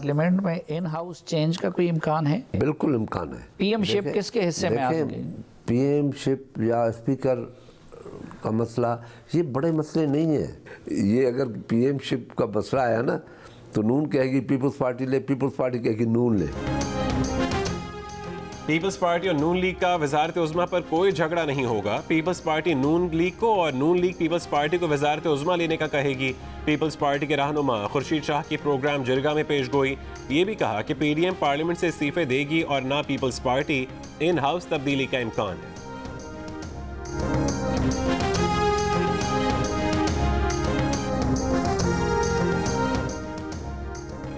Parliament में in house change का कोई इम्कान है? बिल्कुल इम्कान है। पीएम शिप किसके हिस्से में आ गई? पीएम शिप या स्पीकर का मसला ये बड़े मसले नहीं है। ये अगर पीएम शिप का मसला आया ना तो नून कहेगी पीपल्स पार्टी ले, पीपल्स पार्टी कहेगी नून ले। पीपल्स पार्टी और नून लीग का वजारत उज़्मा पर कोई झगड़ा नहीं होगा। पीपल्स पार्टी नून लीग को और नून लीग पीपल्स पार्टी को वजारत उज़्मा लेने का कहेगी। पीपल्स पार्टी के रहनुमा खुर्शीद शाह की प्रोग्राम जिरगा में पेश गोई। ये भी कहा कि पीडीएम पार्लियामेंट से इस्तीफे देगी और ना पीपल्स पार्टी। इन हाउस तब्दीली का इम्कान है।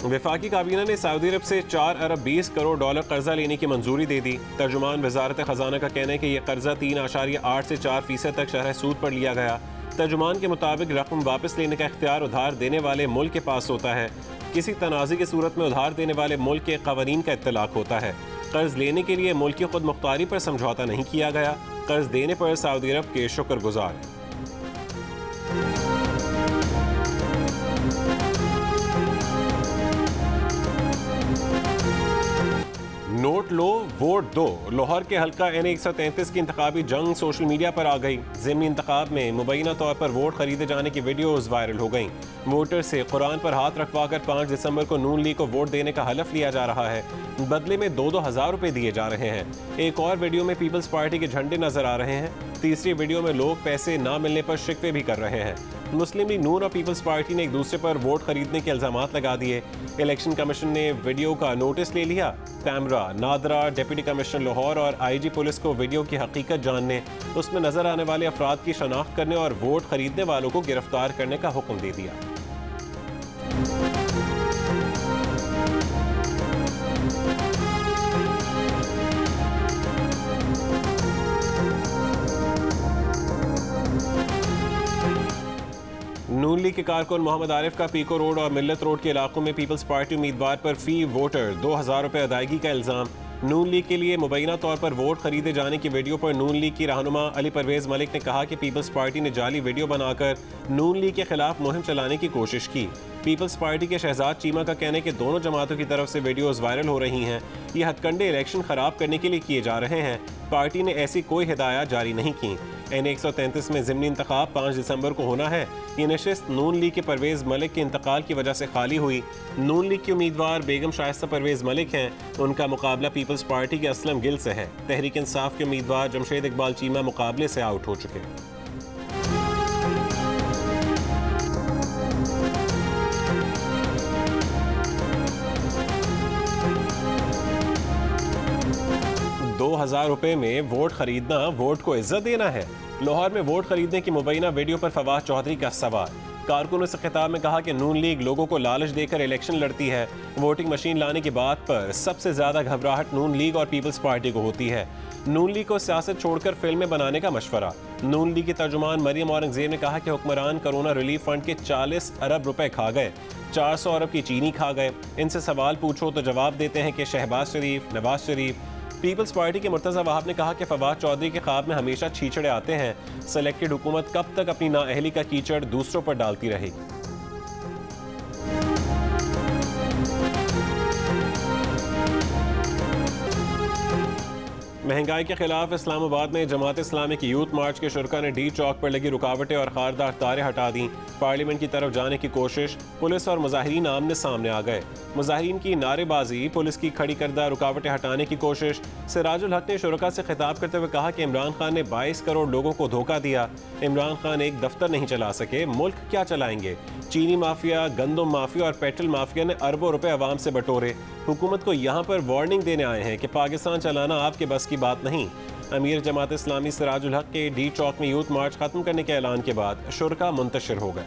वफाकी काबीना ने सऊदी अरब से 4 अरब 20 करोड़ डॉलर कर्जा लेने की मंजूरी दे दी। तर्जुमान वजारत खजाना का कहना है कि यह कर्जा 3.8 से 4% तक शरह सूद पर लिया गया। तर्जुमान के मुताबिक रकम वापस लेने का इख्तियार उधार देने वाले मुल्क के पास होता है। किसी तनाज़े की सूरत में उधार देने वाले मुल्क के कवानीन का इत्तलाक होता है। कर्ज लेने के लिए मुल्क की खुद मुख्तारी पर समझौता नहीं किया गया। कर्ज देने पर सऊदी अरब के शुक्रगुजार है। नोट लो वोट दो। लाहौर के हल्का N133 की इंतखाबी जंग सोशल मीडिया पर आ गई। ज़िमनी इंतखाब में मुबैना तौर पर वोट खरीदे जाने की वीडियोज़ वायरल हो गईं। वोटर से कुरान पर हाथ रखवाकर 5 दिसंबर को नून लीग को वोट देने का हलफ लिया जा रहा है। बदले में 2-2 हज़ार रुपये दिए जा रहे हैं। एक और वीडियो में पीपल्स पार्टी के झंडे नजर आ रहे हैं। तीसरी वीडियो में लोग पैसे ना मिलने पर शिकवे भी कर रहे हैं। मुस्लिम लीग नून और पीपल्स पार्टी ने एक दूसरे पर वोट खरीदने के इल्जामात लगा दिए। इलेक्शन कमीशन ने वीडियो का नोटिस ले लिया। Camera NADRA deputy commissioner Lahore और आईजी पुलिस को वीडियो की हकीकत जानने, उसमें नजर आने वाले अफराद की शनाख्त करने और वोट खरीदने वालों को गिरफ्तार करने का हुक्म दे दिया। नून लीग के कारकुन मोहम्मद आरिफ का पीको रोड और मिल्लत रोड के इलाकों में पीपल्स पार्टी उम्मीदवार पर फी वोटर 2000 रुपये अदायगी का इल्ज़ाम। नून लीग के लिए मुबैना तौर पर वोट खरीदे जाने की वीडियो पर नून लीग की रहनुमा अली परवेज़ मलिक ने कहा कि पीपल्स पार्टी ने जाली वीडियो बनाकर नून लीग के खिलाफ मुहिम चलाने की कोशिश की। पीपल्स पार्टी के शहजाद चीमा का कहना है कि दोनों जमातों की तरफ से वीडियोस वायरल हो रही हैं। ये हथकंडे इलेक्शन खराब करने के लिए किए जा रहे हैं। पार्टी ने ऐसी कोई हिदायत जारी नहीं की। N133 में ज़िमनी इंतखाब 5 दिसंबर को होना है। ये नशिस्त नून लीग के परवेज़ मलिक के इंतकाल की वजह से खाली हुई। नून लीग की उम्मीदवार बेगम शाइस्ता परवेज़ मलिक हैं। उनका मुकाबला पीपल्स पार्टी के असलम गिल से है। तहरीक इंसाफ के उम्मीदवार जमशेद इकबाल चीमा मुकाबले से आउट हो चुके हैं। ₹2000 में वोट खरीदना वोट को इज्जत देना है। लाहौर में वोट खरीदने की मुबैना वीडियो पर फवाद चौधरी का सवाल। कारकुनों से खिताब में कहा कि नून लीग लोगों को लालच देकर इलेक्शन लड़ती है। वोटिंग मशीन लाने की बात पर सबसे ज्यादा घबराहट नून लीग और पीपल्स पार्टी को होती है। नून लीग को सियासत छोड़कर फिल्में बनाने का मशवरा। नून लीग की तर्जुमान मरियम औरंगजेब ने कहा कि हुक्मरान कोरोना रिलीफ फंड के 40 अरब रुपए खा गए, 400 अरब की चीनी खा गए। इनसे सवाल पूछो तो जवाब देते हैं कि शहबाज शरीफ, नवाज शरीफ। पीपल्स पार्टी के मुर्तज़ा वहाब ने कहा कि फवाद चौधरी के ख्वाब में हमेशा छीछड़े आते हैं। सेलेक्टेड हुकूमत कब तक अपनी नाअहली का कीचड़ दूसरों पर डालती रहेगी। महंगाई के खिलाफ इस्लामाबाद में जमात इस्लामी की यूथ मार्च के शुरका ने डी चौक पर लगी रुकावटें और खारदार तारें हटा दी। पार्लियामेंट की तरफ जाने की कोशिश, पुलिस और मुजाहिरीन आमने सामने आ गए। मुजाहिरीन की नारेबाजी, पुलिस की खड़ी करदा रुकावटें हटाने की कोशिश। सिराजुल हक ने शुरका से खिताब करते हुए कहा कि इमरान खान ने 22 करोड़ लोगों को धोखा दिया। इमरान खान एक दफ्तर नहीं चला सके, मुल्क क्या चलाएंगे। चीनी माफिया, गंदम माफिया और पेट्रोल माफिया ने अरबों रुपए अवाम से बटोरे। हुकूमत को यहाँ पर वार्निंग देने आए हैं कि पाकिस्तान चलाना आपके बस की बात नहीं। अमीर जमात इस्लामी सिराजुल हक के डी चौक में यूथ मार्च खत्म करने के ऐलान के बाद शुरका मुंतशिर हो गए।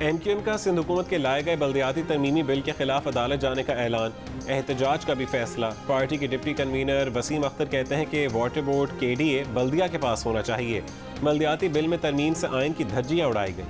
MQM का सिंध हुकूमत के लाए गए बल्दियाती तरमीमी बिल के खिलाफ अदालत जाने का ऐलान। एहतजाज का भी फैसला। पार्टी के डिप्टी कन्वीनर वसीम अख्तर कहते हैं कि वाटर बोर्ड KDA बल्दिया के पास होना चाहिए। बल्दियाती बिल में तरमीम से आइन की धज्जियां उड़ाई गई।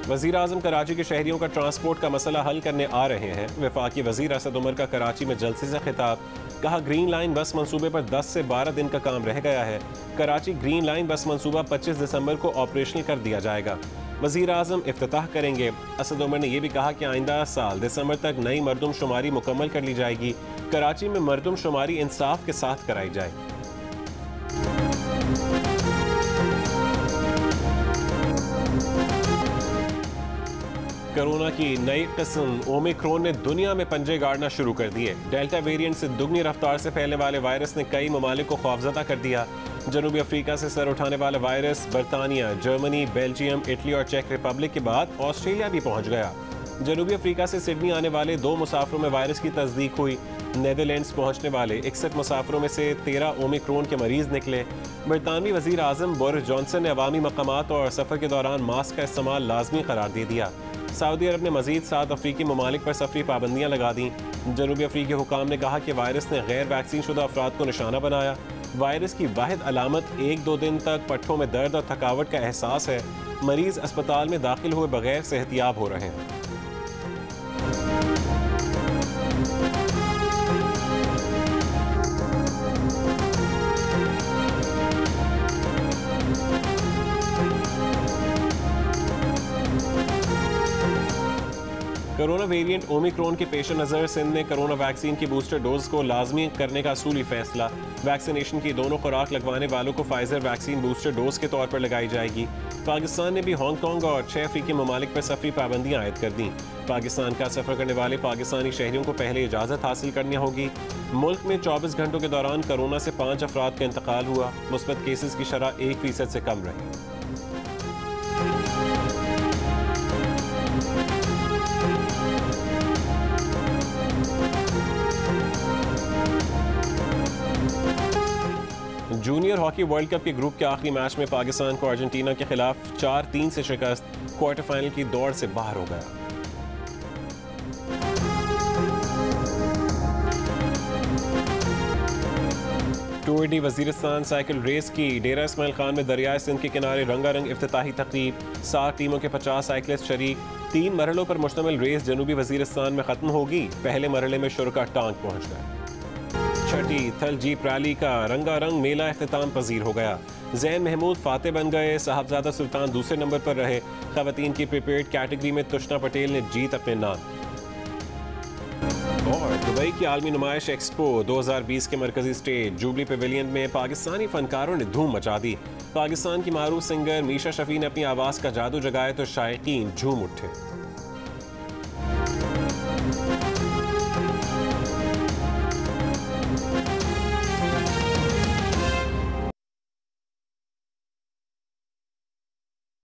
वज़ीर आज़म कराची के शहरियों का ट्रांसपोर्ट का मसला हल करने आ रहे हैं। वफाकी वज़ीर असद उमर का कराची में जलसे से खिताब। कहा, ग्रीन लाइन बस मंसूबे पर 10 से 12 दिन का काम रह गया है। कराची ग्रीन लाइन बस मंसूबा 25 दिसंबर को ऑपरेशनल कर दिया जाएगा। वज़ीर आज़म इफ्तिताह करेंगे। असद उमर ने यह भी कहा कि आइंदा साल दिसंबर तक नई मरदमशुमारी मुकम्मल कर ली जाएगी। कराची में मरदमशुमारी इंसाफ के साथ कराई जाएगी। कोरोना की नई किस्म ओमिक्रॉन ने दुनिया में पंजे गाड़ना शुरू कर दिए। डेल्टा वेरिएंट से दुगनी रफ्तार से फैलने वाले वायरस ने कई ममालिक को खौफजदा कर दिया। जनूबी अफ्रीका से सर उठाने वाला वायरस बरतानिया, जर्मनी, बेल्जियम, इटली और चेक रिपब्लिक के बाद ऑस्ट्रेलिया भी पहुंच गया। जनूबी अफ्रीका से सिडनी आने वाले 2 मुसाफिरों में वायरस की तस्दीक हुई। नेदरलैंड्स पहुंचने वाले 61 मुसाफिरों में से 13 ओमिक्रॉन के मरीज निकले। बरतानवी वज़ीर आज़म बोरिस जॉनसन ने अवामी मकामात और सफ़र के दौरान मास्क का इस्तेमाल लाजमी करार दे दिया। सऊदी अरब ने मजीद 7 अफ्रीकी ममालिक पर सफरी पाबंदियाँ लगा दी। जनूबी अफ्रीकी हुकाम ने कहा कि वायरस ने गैर वैक्सीन शुदा अफराद को निशाना बनाया। वायरस की वाहिद अलामत 1-2 दिन तक पट्ठों में दर्द और थकावट का एहसास है। मरीज अस्पताल में दाखिल हुए बगैर सेहतियाब हो रहे हैं। कोरोना वेरिएंट ओमिक्रॉन के पेश नज़र सिंध में कोरोना वैक्सीन की बूस्टर डोज को लाजमी करने का असूली फैसला। वैक्सीनेशन की दोनों खुराक लगवाने वालों को फाइजर वैक्सीन बूस्टर डोज के तौर पर लगाई जाएगी। पाकिस्तान ने भी हांगकांग और 6 अफ्रीकी ममालिक पर सफरी पाबंदियाँ आयद कर दी। पाकिस्तान का सफर करने वाले पाकिस्तानी शहरियों को पहले इजाज़त हासिल करनी होगी। मुल्क में 24 घंटों के दौरान कोरोना से 5 अफराद का इंतकाल हुआ। मुस्बत केसेस की शरह 1% से कम रही। जूनियर हॉकी वर्ल्ड कप के ग्रुप के आखिरी मैच में पाकिस्तान को अर्जेंटीना के खिलाफ 4-3 से शिकस्त, क्वार्टर फाइनल की दौड़ से बाहर हो गया। Tour de Waziristan cycle race की डेरा इस्माइल खान में दरियाए सिंध के किनारे रंगारंग इफ्तिताही तकरीब। 7 टीमों के 50 साइकिलिस्ट शरीक। 3 मरहलों पर मुश्तमिल रेस जनूबी वजीरिस्तान में खत्म होगी। पहले मरहले में शुरका टांग पहुंच गए। छठी थल जीप रैली का रंगारंग मेला इख्तिताम पजीर हो गया। जैन महमूद फाते बन गए। साहबजादा सुल्तान दूसरे नंबर पर रहे। खवातीन की प्रिपेयर्ड कैटेगरी में तुष्ना पटेल ने जीत अपने नाम। और दुबई की आलमी नुमाइश एक्सपो 2020 के मरकजी स्टेज जुबली पेविलियन में पाकिस्तानी फनकारों ने धूम मचा दी। पाकिस्तान की मारूफ सिंगर मीशा शफी ने अपनी आवाज़ का जादू जगाया तो शायकीन झूम उठे।